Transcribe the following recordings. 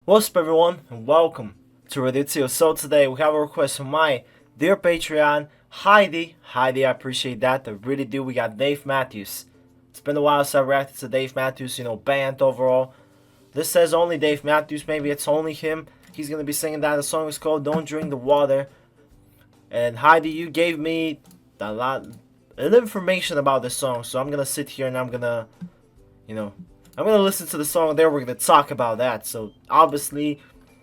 What's up everyone and welcome to Redditio. So today we have a request from my dear Patreon, Heidi. Heidi, I appreciate that, I really do. We got Dave Matthews. It's been a while since I reacted to Dave Matthews, band overall. This says only Dave Matthews, maybe it's only him. He's gonna be singing that. The song is called Don't Drink the Water. And Heidi, you gave me a lot of information about this song, so I'm gonna sit here and I'm gonna listen to the song there. We're gonna talk about that. So obviously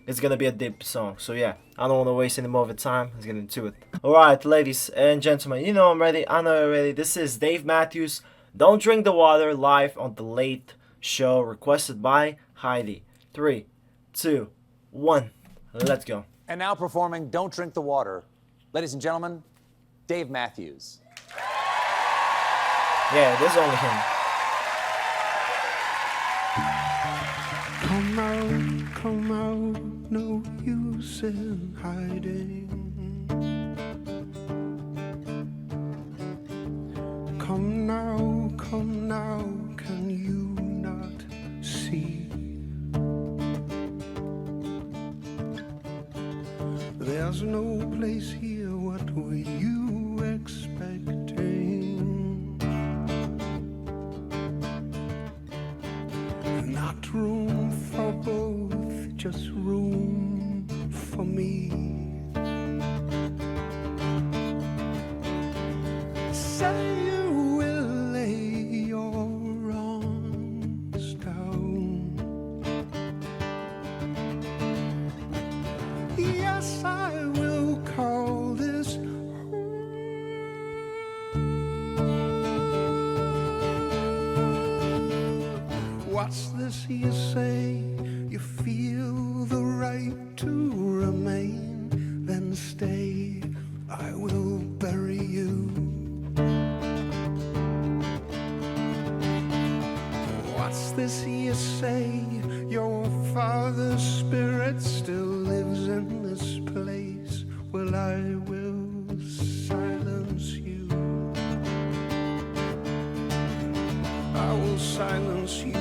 it's gonna be a deep song. So yeah, I don't wanna waste any more of the time. Let's get into it. Alright, ladies and gentlemen, I'm ready. I know you're ready. This is Dave Matthews, Don't Drink the Water, live on the Late Show, requested by Heidi. 3, 2, 1, let's go. And now performing Don't Drink the Water, ladies and gentlemen, Dave Matthews. Yeah, it is only him. Come out, no use in hiding. Come now, can you not see? There's no place here, what were you expecting? Not room for both, just room for me. Say you will lay your wrongs down. Yes, I will call this What's this you say? You feel the right to remain, then stay. I will bury you. What's this you say? Your father's spirit still lives in this place. Well, I will silence you. I will silence you.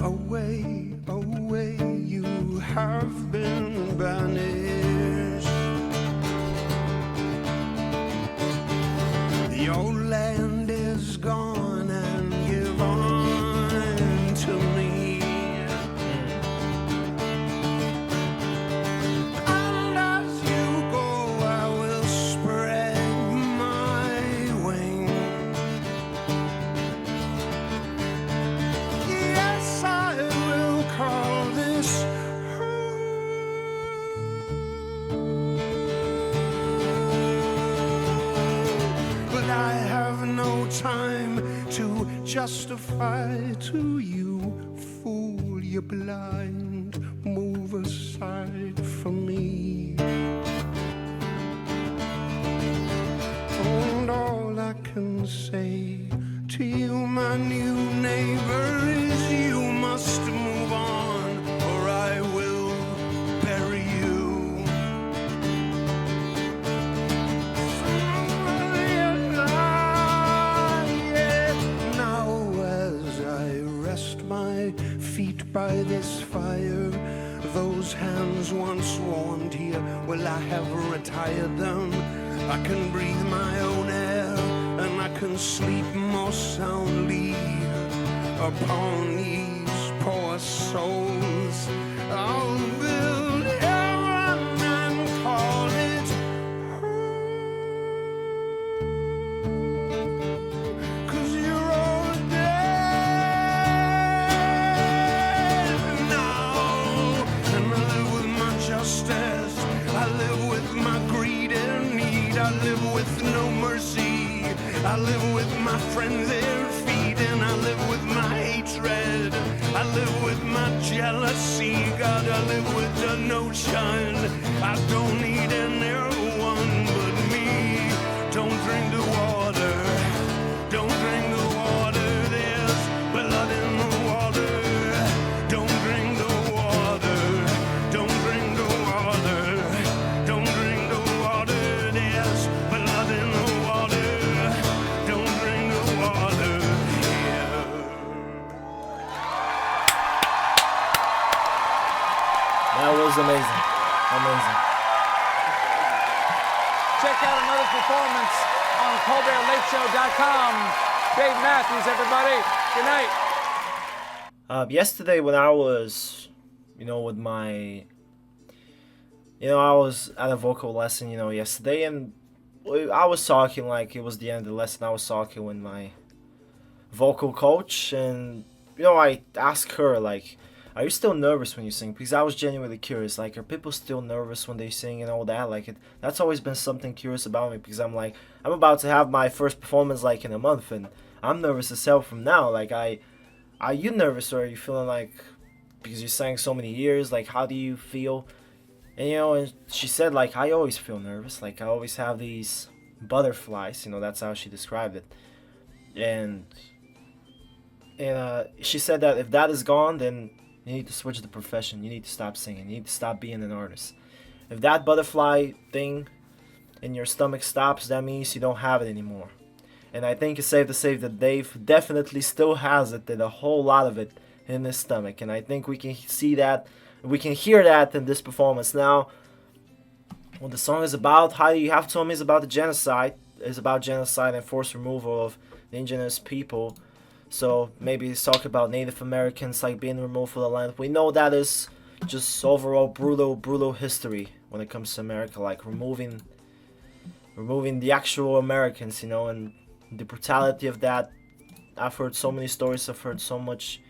Away, away, you have been banished. Your land is gone and given to me. And as you go, I will spread my wings. Yes, I will call this but I have no time to justify to you. Fool, you're blind, move aside from me. And all I can say to you, my new neighbor, is you must move on, or I will bury you. Now as I rest my feet by this fire, those hands once warmed here, well, I have retired them. I can breathe my own air, and I can sleep more soundly upon these poor souls. I'll build heaven and call it home, 'cause you're all dead now. And I live with my justice, I live with my greed and need, I live with no mercy, I live with my friends they're feeding, I live with my hatred, I live with my jealousy. God, I live with the notion I don't need anyone but me. Don't drink the water, don't drink the water, there's blood in the water. Don't drink the water, don't drink the water, don't drink the water, there's blood in the water. Don't drink the water here. That was amazing. Amazing. Check out another performance on ColbertLateShow.com. Dave Matthews, everybody. Good night. Yesterday when I was, with my, I was at a vocal lesson, yesterday, and I was talking like it was the end of the lesson. I was talking with my vocal coach, and, I asked her, like, are you still nervous when you sing? Because I was genuinely curious, like, are people still nervous when they sing and all that? Like, that's always been something curious about me, because I'm like, I'm about to have my first performance, like, in a month, and I'm nervous as hell from now. Like, are you nervous, or are you feeling like, because you sang so many years, like, how do you feel? And, and she said, like, I always feel nervous, like, I always have these butterflies, that's how she described it. And she said that if that is gone, then you need to switch the profession. You need to stop singing. You need to stop being an artist. If that butterfly thing in your stomach stops, that means you don't have it anymore. And I think it's safe to say that Dave definitely still has it, and a whole lot of it in his stomach. And I think we can see that, we can hear that in this performance. Now, what the song is about, Heidi, you have told me, is about the genocide. It's about genocide and forced removal of the indigenous people. So maybe it's talking about Native Americans, like, being removed from the land. We know that is just overall brutal history when it comes to America, like removing the actual Americans, and the brutality of that. I've heard so many stories. I've heard so much.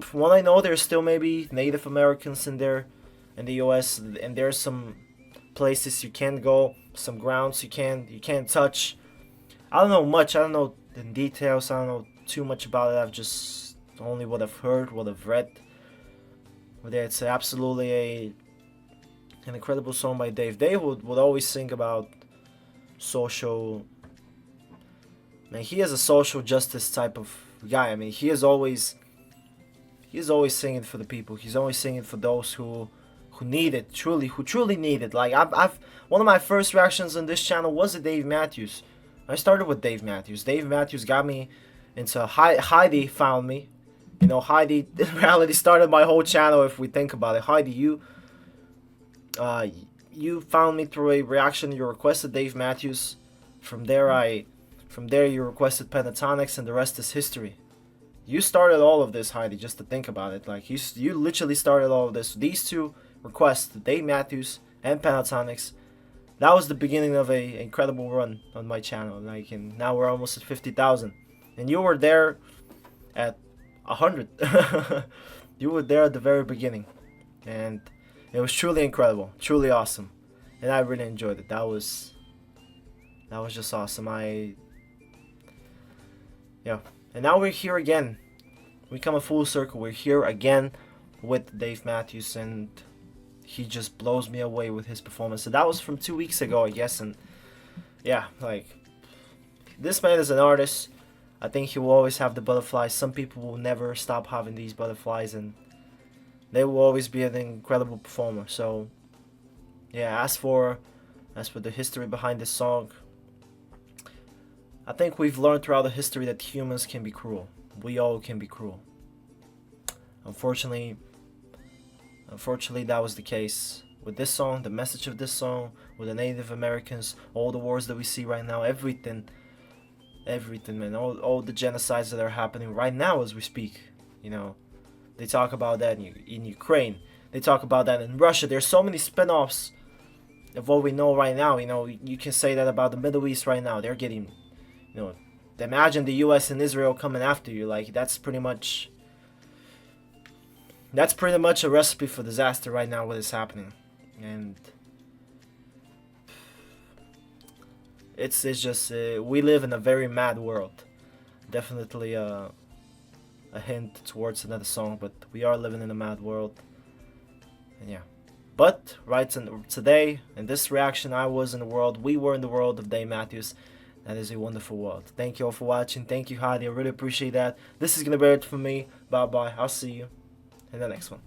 From what I know, there's still maybe Native Americans in the U.S. and there's some places you can't go, some grounds you can't touch. I don't know much. I don't know the details. I don't know too much about it. I've just only what I've heard, what I've read. But yeah, it's absolutely an incredible song by Dave. Dave would always sing about social. Man, he is a social justice type of guy. I mean, he is always singing for the people. He's always singing for those who need it, who truly need it. Like I've one of my first reactions on this channel was to Dave Matthews. I started with Dave Matthews. Dave Matthews got me into Heidi found me. Heidi in reality started my whole channel if we think about it. Heidi, you found me through a reaction. You requested Dave Matthews. From there you requested Pentatonics, and the rest is history. You started all of this, Heidi, just to think about it. Like, you literally started all of this. These two requests, Dave Matthews and Pentatonics, that was the beginning of a incredible run on my channel. Like, and now we're almost at 50,000. And you were there at 100. You were there at the very beginning. And it was truly incredible, truly awesome. And I really enjoyed it. That was just awesome. And now we're here again. We come a full circle. We're here again with Dave Matthews, and he just blows me away with his performance. So that was from 2 weeks ago, I guess. And yeah, like, this man is an artist. I think he will always have the butterflies. Some people will never stop having these butterflies, and they will always be an incredible performer. So yeah, as for the history behind this song, I think we've learned throughout the history that humans can be cruel. We all can be cruel. Unfortunately, that was the case with this song, the message of this song, with the Native Americans, all the wars that we see right now, everything, man, all the genocides that are happening right now as we speak. They talk about that in Ukraine. They talk about that in Russia. There's so many spin-offs of what we know right now. You can say that about the Middle East right now. They're getting, imagine the U.S. and Israel coming after you. Like, that's pretty much a recipe for disaster right now, what is happening. And it's just we live in a very mad world. Definitely a hint towards another song, but we are living in a mad world. And yeah, but today in this reaction, we were in the world of Dave Matthews. That is a wonderful world. Thank you all for watching. Thank you, Heidi. I really appreciate that. This is gonna be it for me. Bye bye. I'll see you in the next one.